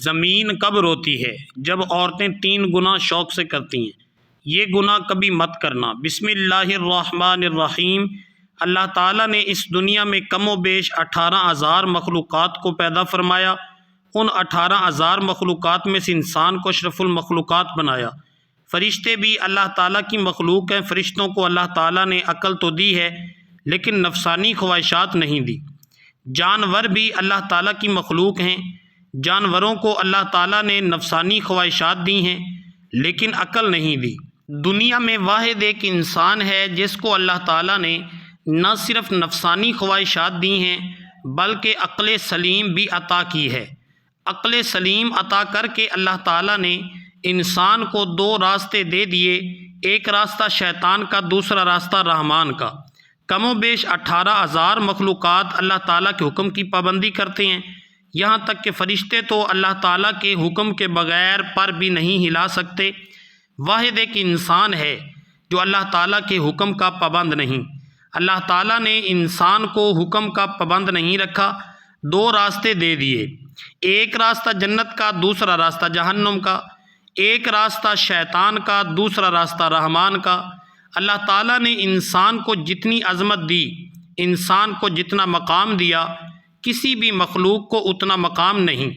زمین کب روتی ہے؟ جب عورتیں 3 گناہ شوق سے کرتی ہیں۔ یہ گناہ کبھی مت کرنا۔ بسم اللہ الرحمن الرحیم۔ اللہ تعالیٰ نے اس دنیا میں کم و بیش 18,000 مخلوقات کو پیدا فرمایا۔ ان 18,000 مخلوقات میں سے انسان کو اشرف المخلوقات بنایا۔ فرشتے بھی اللہ تعالیٰ کی مخلوق ہیں۔ فرشتوں کو اللہ تعالیٰ نے عقل تو دی ہے لیکن نفسانی خواہشات نہیں دی۔ جانور بھی اللہ تعالیٰ کی مخلوق ہیں۔ جانوروں کو اللہ تعالیٰ نے نفسانی خواہشات دی ہیں لیکن عقل نہیں دی۔ دنیا میں واحد ایک انسان ہے جس کو اللہ تعالیٰ نے نہ صرف نفسانی خواہشات دی ہیں بلکہ عقل سلیم بھی عطا کی ہے۔ عقل سلیم عطا کر کے اللہ تعالیٰ نے انسان کو 2 راستے دے دیے، ایک راستہ شیطان کا، دوسرا راستہ رحمان کا۔ کم و بیش 18,000 مخلوقات اللہ تعالیٰ کے حکم کی پابندی کرتے ہیں، یہاں تک کہ فرشتے تو اللہ تعالیٰ کے حکم کے بغیر پر بھی نہیں ہلا سکتے۔ واحد ایک انسان ہے جو اللہ تعالیٰ کے حکم کا پابند نہیں۔ اللہ تعالیٰ نے انسان کو حکم کا پابند نہیں رکھا، 2 راستے دے دیے، ایک راستہ جنت کا، دوسرا راستہ جہنم کا، ایک راستہ شیطان کا، دوسرا راستہ رحمان کا۔ اللہ تعالیٰ نے انسان کو جتنی عظمت دی، انسان کو جتنا مقام دیا، کسی بھی مخلوق کو اتنا مقام نہیں،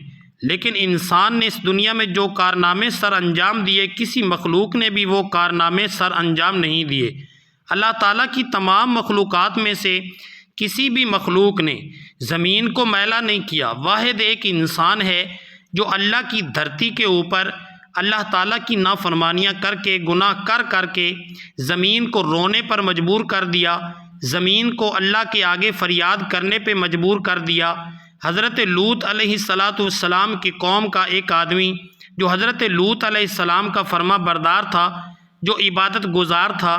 لیکن انسان نے اس دنیا میں جو کارنامے سر انجام دیے، کسی مخلوق نے بھی وہ کارنامے سر انجام نہیں دیے۔ اللہ تعالیٰ کی تمام مخلوقات میں سے کسی بھی مخلوق نے زمین کو میلا نہیں کیا۔ واحد ایک انسان ہے جو اللہ کی دھرتی کے اوپر اللہ تعالیٰ کی نافرمانیاں کر کے، گناہ کر کے زمین کو رونے پر مجبور کر دیا، زمین کو اللہ کے آگے فریاد کرنے پہ مجبور کر دیا۔ حضرت لوط علیہ السلام کی قوم کا ایک آدمی جو حضرت لوط علیہ السلام کا فرما بردار تھا، جو عبادت گزار تھا،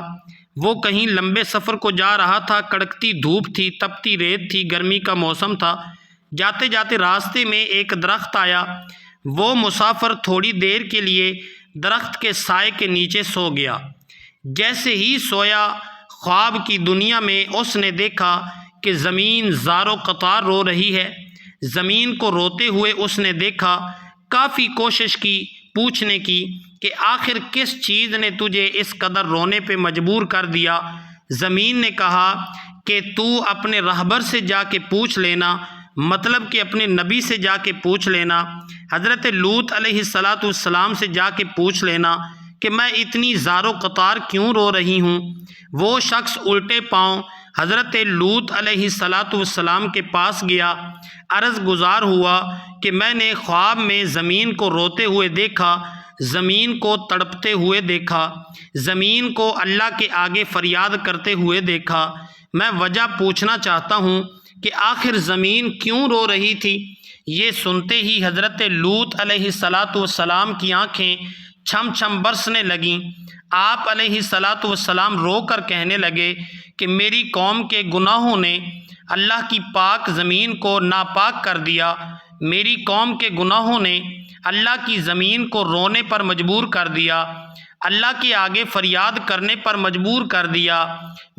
وہ کہیں لمبے سفر کو جا رہا تھا، کڑکتی دھوپ تھی، تپتی ریت تھی، گرمی کا موسم تھا۔ جاتے جاتے راستے میں ایک درخت آیا، وہ مسافر تھوڑی دیر کے لیے درخت کے سائے کے نیچے سو گیا۔ جیسے ہی سویا، خواب کی دنیا میں اس نے دیکھا کہ زمین زار و قطار رو رہی ہے۔ زمین کو روتے ہوئے اس نے دیکھا، کافی کوشش کی پوچھنے کی کہ آخر کس چیز نے تجھے اس قدر رونے پہ مجبور کر دیا۔ زمین نے کہا کہ تو اپنے رہبر سے جا کے پوچھ لینا، مطلب کہ اپنے نبی سے جا کے پوچھ لینا، حضرت لوط علیہ السلام سے جا کے پوچھ لینا کہ میں اتنی زار و قطار کیوں رو رہی ہوں۔ وہ شخص الٹے پاؤں حضرت لوط علیہ السلام کے پاس گیا، عرض گزار ہوا کہ میں نے خواب میں زمین کو روتے ہوئے دیکھا، زمین کو تڑپتے ہوئے دیکھا، زمین کو اللہ کے آگے فریاد کرتے ہوئے دیکھا۔ میں وجہ پوچھنا چاہتا ہوں کہ آخر زمین کیوں رو رہی تھی۔ یہ سنتے ہی حضرت لوط علیہ السلام کی آنکھیں چھم چھم برسنے لگیں۔ آپ علیہ السلام رو کر کہنے لگے کہ میری قوم کے گناہوں نے اللہ کی پاک زمین کو ناپاک کر دیا، میری قوم کے گناہوں نے اللہ کی زمین کو رونے پر مجبور کر دیا، اللہ کے آگے فریاد کرنے پر مجبور کر دیا۔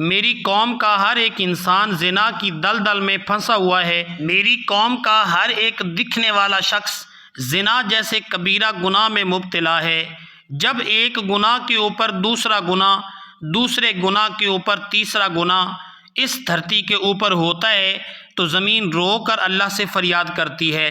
میری قوم کا ہر ایک انسان زنا کی دلدل میں پھنسا ہوا ہے، میری قوم کا ہر ایک دکھنے والا شخص زنا جیسے کبیرہ گناہ میں مبتلا ہے۔ جب ایک گناہ کے اوپر دوسرا گناہ، دوسرے گناہ کے اوپر تیسرا گناہ اس دھرتی کے اوپر ہوتا ہے تو زمین رو کر اللہ سے فریاد کرتی ہے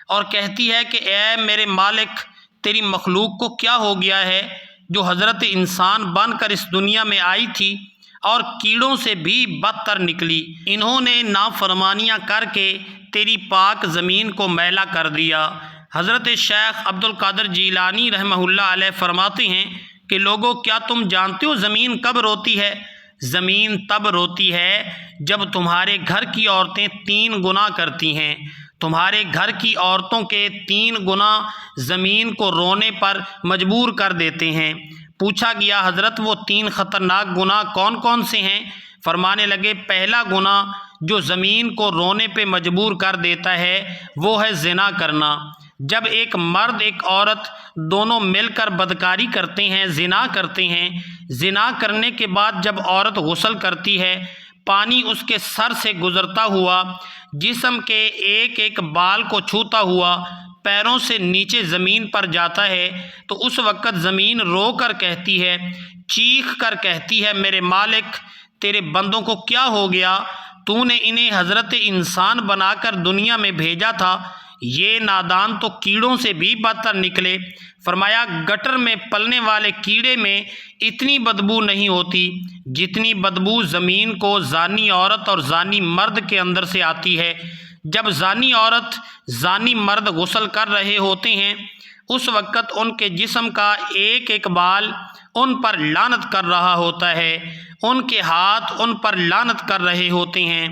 اور کہتی ہے کہ اے میرے مالک، تیری مخلوق کو کیا ہو گیا ہے جو حضرت انسان بن کر اس دنیا میں آئی تھی اور کیڑوں سے بھی بدتر نکلی۔ انہوں نے نافرمانیاں کر کے تیری پاک زمین کو میلا کر دیا۔ حضرت شیخ عبد القادر جیلانی رحمہ اللہ علیہ فرماتے ہیں کہ لوگوں، کیا تم جانتے ہو زمین کب روتی ہے؟ زمین تب روتی ہے جب تمہارے گھر کی عورتیں 3 گناہ کرتی ہیں۔ تمہارے گھر کی عورتوں کے 3 گناہ زمین کو رونے پر مجبور کر دیتے ہیں۔ پوچھا گیا حضرت وہ 3 خطرناک گناہ کون کون سے ہیں؟ فرمانے لگے پہلا گناہ جو زمین کو رونے پہ مجبور کر دیتا ہے وہ ہے زنا کرنا۔ جب ایک مرد ایک عورت دونوں مل کر بدکاری کرتے ہیں، زنا کرتے ہیں، زنا کرنے کے بعد جب عورت غسل کرتی ہے، پانی اس کے سر سے گزرتا ہوا، جسم کے ایک ایک بال کو چھوتا ہوا، پیروں سے نیچے زمین پر جاتا ہے تو اس وقت زمین رو کر کہتی ہے، چیخ کر کہتی ہے، میرے مالک تیرے بندوں کو کیا ہو گیا؟ تو نے انہیں حضرت انسان بنا کر دنیا میں بھیجا تھا، یہ نادان تو کیڑوں سے بھی بدتر نکلے۔ فرمایا گٹر میں پلنے والے کیڑے میں اتنی بدبو نہیں ہوتی جتنی بدبو زمین کو زانی عورت اور زانی مرد کے اندر سے آتی ہے۔ جب زانی عورت زانی مرد غسل کر رہے ہوتے ہیں اس وقت ان کے جسم کا ایک ایک بال ان پر لعنت کر رہا ہوتا ہے، ان کے ہاتھ ان پر لعنت کر رہے ہوتے ہیں،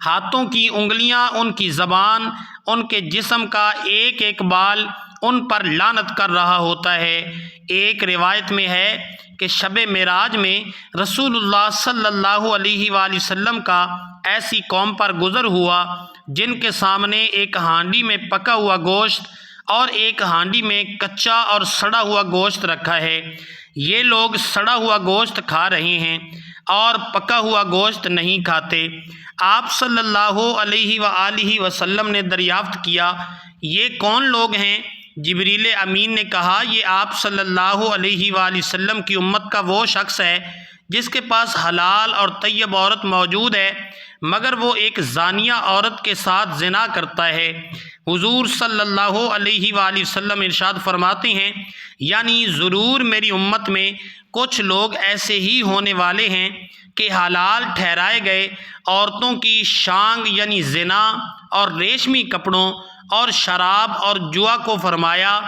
ہاتھوں کی انگلیاں، ان کی زبان، ان کے جسم کا ایک ایک بال ان پر لعنت کر رہا ہوتا ہے۔ ایک روایت میں ہے کہ شب معراج میں رسول اللہ صلی اللہ علیہ وآلہ وسلم کا ایسی قوم پر گزر ہوا جن کے سامنے ایک ہانڈی میں پکا ہوا گوشت اور ایک ہانڈی میں کچا اور سڑا ہوا گوشت رکھا ہے۔ یہ لوگ سڑا ہوا گوشت کھا رہے ہیں اور پکا ہوا گوشت نہیں کھاتے۔ آپ صلی اللہ علیہ وآلہ وسلم نے دریافت کیا یہ کون لوگ ہیں؟ جبریل امین نے کہا یہ آپ صلی اللہ علیہ وآلہ وسلم کی امت کا وہ شخص ہے جس کے پاس حلال اور طیب عورت موجود ہے مگر وہ ایک زانیہ عورت کے ساتھ زنا کرتا ہے۔ حضور صلی اللہ علیہ وآلہ وسلم ارشاد فرماتے ہیں یعنی ضرور میری امت میں کچھ لوگ ایسے ہی ہونے والے ہیں کہ حلال ٹھہرائے گئے عورتوں کی شانگ یعنی زنا اور ریشمی کپڑوں اور شراب اور جوا کو فرمایا۔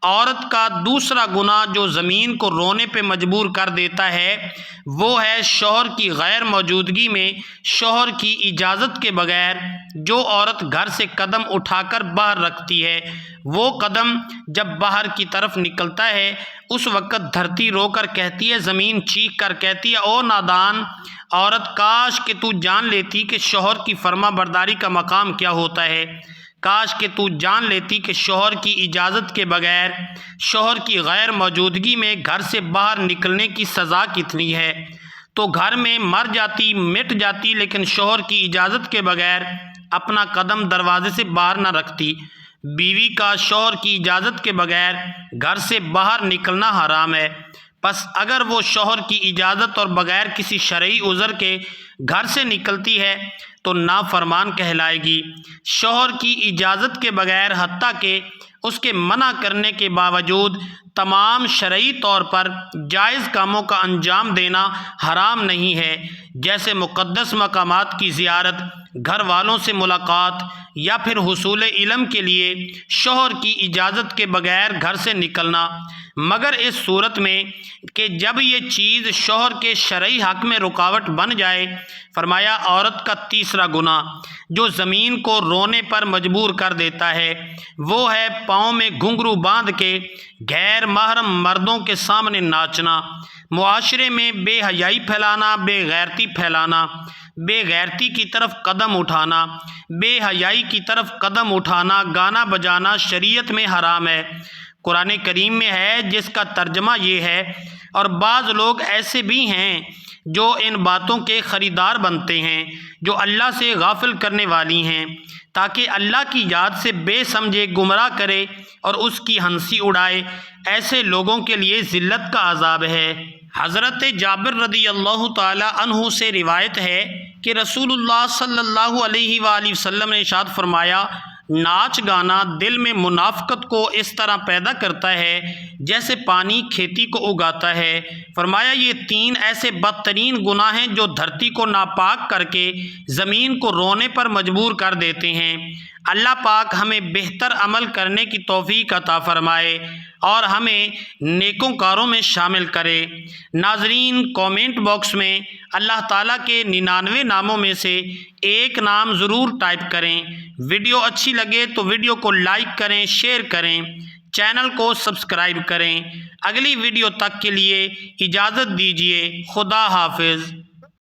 عورت کا دوسرا گناہ جو زمین کو رونے پہ مجبور کر دیتا ہے وہ ہے شوہر کی غیر موجودگی میں شوہر کی اجازت کے بغیر جو عورت گھر سے قدم اٹھا کر باہر رکھتی ہے، وہ قدم جب باہر کی طرف نکلتا ہے اس وقت دھرتی رو کر کہتی ہے، زمین چیخ کر کہتی ہے، او نادان عورت کاش کہ تو جان لیتی کہ شوہر کی فرما برداری کا مقام کیا ہوتا ہے، کاش کہ تو جان لیتی کہ شوہر کی اجازت کے بغیر شوہر کی غیر موجودگی میں گھر سے باہر نکلنے کی سزا کتنی ہے، تو گھر میں مر جاتی مٹ جاتی لیکن شوہر کی اجازت کے بغیر اپنا قدم دروازے سے باہر نہ رکھتی۔ بیوی کا شوہر کی اجازت کے بغیر گھر سے باہر نکلنا حرام ہے، پس اگر وہ شوہر کی اجازت اور بغیر کسی شرعی عذر کے گھر سے نکلتی ہے تو نافرمان کہلائے گی۔ شوہر کی اجازت کے بغیر حتیٰ کہ اس کے منع کرنے کے باوجود تمام شرعی طور پر جائز کاموں کا انجام دینا حرام نہیں ہے، جیسے مقدس مقامات کی زیارت، گھر والوں سے ملاقات یا پھر حصول علم کے لیے شوہر کی اجازت کے بغیر گھر سے نکلنا، مگر اس صورت میں کہ جب یہ چیز شوہر کے شرعی حق میں رکاوٹ بن جائے۔ فرمایا عورت کا تیسرا گناہ جو زمین کو رونے پر مجبور کر دیتا ہے وہ ہے پاؤں میں گھنگرو باندھ کے غیر محرم مردوں کے سامنے ناچنا، معاشرے میں بے حیائی پھیلانا، بے غیرتی پھیلانا، بے غیرتی کی طرف قدم اٹھانا، بے حیائی کی طرف قدم اٹھانا، گانا بجانا شریعت میں حرام ہے۔ قرآن کریم میں ہے جس کا ترجمہ یہ ہے، اور بعض لوگ ایسے بھی ہیں جو ان باتوں کے خریدار بنتے ہیں جو اللہ سے غافل کرنے والی ہیں تاکہ اللہ کی یاد سے بے سمجھے گمراہ کرے اور اس کی ہنسی اڑائے، ایسے لوگوں کے لیے ذلت کا عذاب ہے۔ حضرت جابر رضی اللہ تعالی عنہ سے روایت ہے کہ رسول اللہ صلی اللہ علیہ وآلہ وسلم نے ارشاد فرمایا ناچ گانا دل میں منافقت کو اس طرح پیدا کرتا ہے جیسے پانی کھیتی کو اگاتا ہے۔ فرمایا یہ تین ایسے بدترین گناہ ہیں جو دھرتی کو ناپاک کر کے زمین کو رونے پر مجبور کر دیتے ہیں۔ اللہ پاک ہمیں بہتر عمل کرنے کی توفیق عطا فرمائے اور ہمیں نیکوں کاروں میں شامل کرے۔ ناظرین کومنٹ باکس میں اللہ تعالیٰ کے 99 ناموں میں سے ایک نام ضرور ٹائپ کریں۔ ویڈیو اچھی لگے تو ویڈیو کو لائک کریں، شیئر کریں، چینل کو سبسکرائب کریں۔ اگلی ویڈیو تک کے لیے اجازت دیجیے۔ خدا حافظ۔